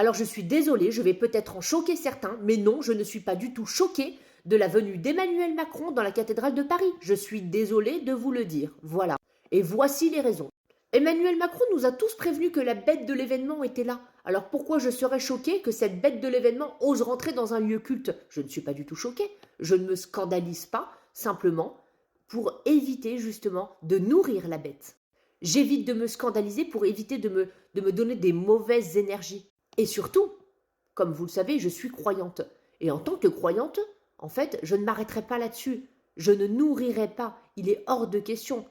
Alors je suis désolée, je vais peut-être en choquer certains, mais non, je ne suis pas du tout choquée de la venue d'Emmanuel Macron dans la cathédrale de Paris. Je suis désolée de vous le dire. Voilà. Et voici les raisons. Emmanuel Macron nous a tous prévenus que la bête de l'événement était là. Alors pourquoi je serais choquée que cette bête de l'événement ose rentrer dans un lieu culte? Je ne suis pas du tout choquée. Je ne me scandalise pas, simplement pour éviter justement de nourrir la bête. J'évite de me scandaliser pour éviter de me donner des mauvaises énergies. Et surtout, comme vous le savez, je suis croyante. Et en tant que croyante, en fait, je ne m'arrêterai pas là-dessus. Je ne nourrirai pas. Il est hors de question.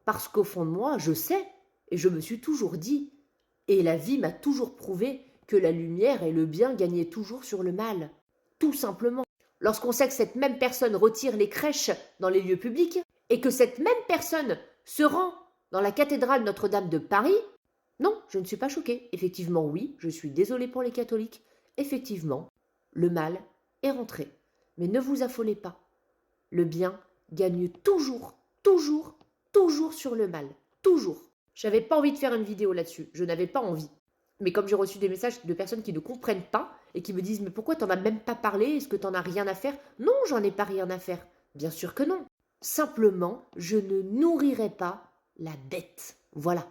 Parce qu'au fond de moi, je sais, et je me suis toujours dit, et la vie m'a toujours prouvé que la lumière et le bien gagnaient toujours sur le mal. Tout simplement. Lorsqu'on sait que cette même personne retire les crèches dans les lieux publics, et que cette même personne se rend dans la cathédrale Notre-Dame de Paris, non, je ne suis pas choquée. Effectivement, oui, je suis désolée pour les catholiques. Effectivement, le mal est rentré. Mais ne vous affolez pas. Le bien gagne toujours, toujours, toujours sur le mal. Toujours. J'avais pas envie de faire une vidéo là-dessus. Je n'avais pas envie. Mais comme j'ai reçu des messages de personnes qui ne comprennent pas et qui me disent « Mais pourquoi t'en as même pas parlé? Est-ce que t'en as rien à faire ?» Non, j'en ai pas rien à faire. Bien sûr que non. Simplement, je ne nourrirai pas la bête. Voilà.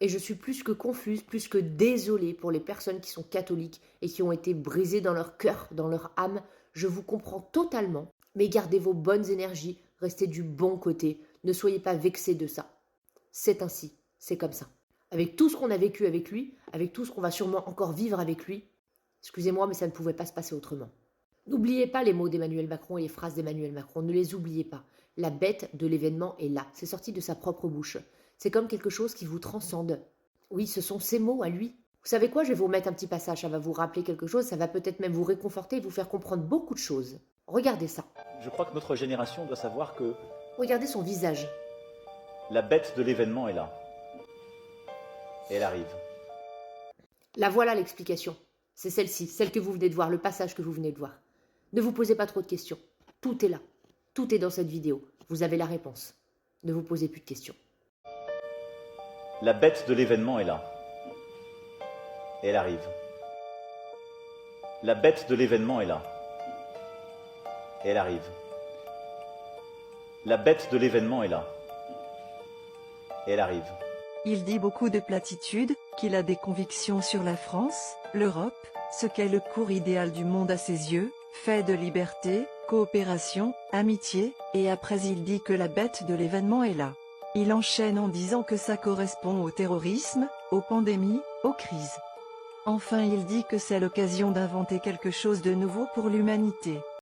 Et je suis plus que confuse, plus que désolée pour les personnes qui sont catholiques et qui ont été brisées dans leur cœur, dans leur âme. Je vous comprends totalement, mais gardez vos bonnes énergies, restez du bon côté, ne soyez pas vexés de ça. C'est ainsi, c'est comme ça. Avec tout ce qu'on a vécu avec lui, avec tout ce qu'on va sûrement encore vivre avec lui, excusez-moi, mais ça ne pouvait pas se passer autrement. N'oubliez pas les mots d'Emmanuel Macron et les phrases d'Emmanuel Macron, ne les oubliez pas. La bête de l'événement est là, c'est sorti de sa propre bouche. C'est comme quelque chose qui vous transcende. Oui, ce sont ses mots à lui. Vous savez quoi, je vais vous mettre un petit passage, ça va vous rappeler quelque chose, ça va peut-être même vous réconforter et vous faire comprendre beaucoup de choses. Regardez ça. Je crois que notre génération doit savoir que Regardez son visage. la bête de l'événement est là. Et elle arrive. La voilà l'explication. C'est celle-ci, celle que vous venez de voir, le passage que vous venez de voir. Ne vous posez pas trop de questions. Tout est là. Tout est dans cette vidéo. Vous avez la réponse. Ne vous posez plus de questions. La bête de l'événement est là. Et elle arrive. La bête de l'événement est là. Et elle arrive. La bête de l'événement est là. Et elle arrive. Il dit beaucoup de platitudes, qu'il a des convictions sur la France, l'Europe, ce qu'est le cours idéal du monde à ses yeux, fait de liberté, coopération, amitié, et après il dit que la bête de l'événement est là. Il enchaîne en disant que ça correspond au terrorisme, aux pandémies, aux crises. Enfin il dit que c'est l'occasion d'inventer quelque chose de nouveau pour l'humanité.